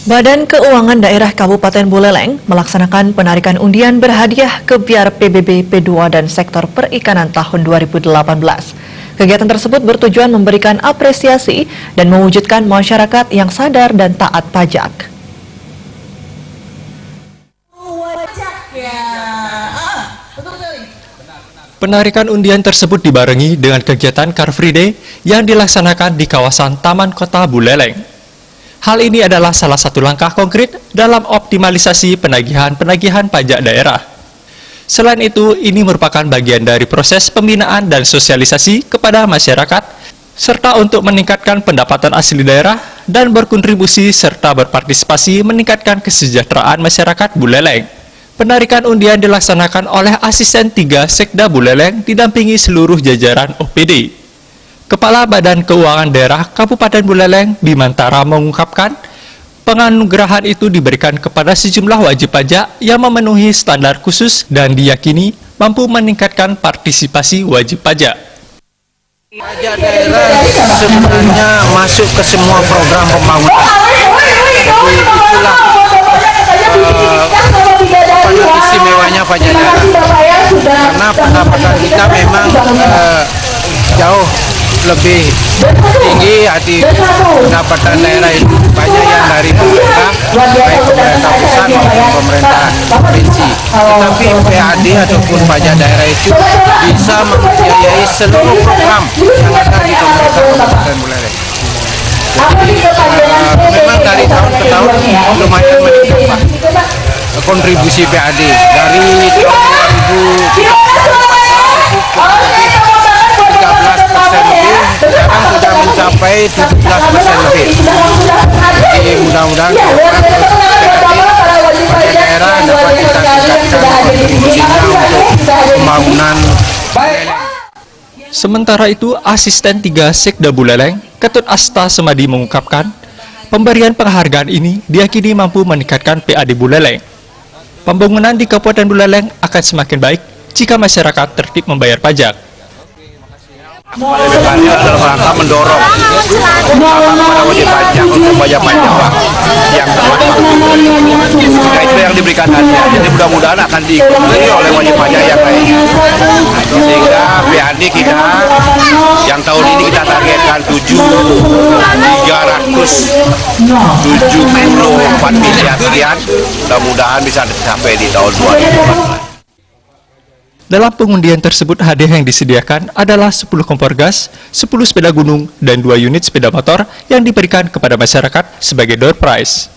Badan Keuangan Daerah Kabupaten Buleleng melaksanakan penarikan undian berhadiah kebiar PBB P2 dan sektor perikanan tahun 2018. Kegiatan tersebut bertujuan memberikan apresiasi dan mewujudkan masyarakat yang sadar dan taat pajak. Penarikan undian tersebut dibarengi dengan kegiatan Car Free Day yang dilaksanakan di kawasan Taman Kota Buleleng. Hal ini adalah salah satu langkah konkret dalam optimalisasi penagihan pajak daerah. Selain itu, ini merupakan bagian dari proses pembinaan dan sosialisasi kepada masyarakat, serta untuk meningkatkan pendapatan asli daerah dan berkontribusi serta berpartisipasi meningkatkan kesejahteraan masyarakat Buleleng. Penarikan undian dilaksanakan oleh Asisten 3 Sekda Buleleng didampingi seluruh jajaran OPD. Kepala Badan Keuangan Daerah Kabupaten Buleleng, Bimantara, mengungkapkan penganugerahan itu diberikan kepada sejumlah wajib pajak yang memenuhi standar khusus dan diyakini mampu meningkatkan partisipasi wajib pajak. Pajak daerah sebenarnya masuk ke semua program pembangunan. Jadi itulah istimewanya pajak daerah. Karena pendapatan kita memang jauh lebih tinggi arti pendapatan daerah itu banyak yang dari pemerintah, baik pemerintah pusat maupun pemerintah provinsi. Tetapi PAD ataupun pajak daerah itu bisa membiayai seluruh program yang ada di pemerintah Kabupaten Buleleng. Jadi memang dari tahun ke tahun lumayan meningkat kontribusi PAD dari tahun 2013 lebih, sekarang sudah mencapai 17% lebih. Jadi mudah-mudahan pajak daerah dapat kita tingkatkan kontribusinya untuk pembangunan Buleleng. Sementara itu, Asisten 3 Sekda Buleleng, Ketut Asta Semadi mengungkapkan, pemberian penghargaan ini diyakini mampu meningkatkan PAD Buleleng. Pembangunan di Kabupaten Buleleng akan semakin baik jika masyarakat tertib membayar pajak. Kebijakannya dalam rangka mendorong kepada wajib pajak untuk bayar pajak yang tepat waktu. Itu yang diberikan hadiah. Jadi mudah-mudahan akan diikuti oleh wajib pajak yang lainnya. Sehingga PAD kita yang tahun ini kita targetkan 374 miliar sekian. Mudah-mudahan bisa dicapai di tahun 2014. Dalam pengundian tersebut, hadiah yang disediakan adalah 10 kompor gas, 10 sepeda gunung, dan 2 unit sepeda motor yang diberikan kepada masyarakat sebagai door prize.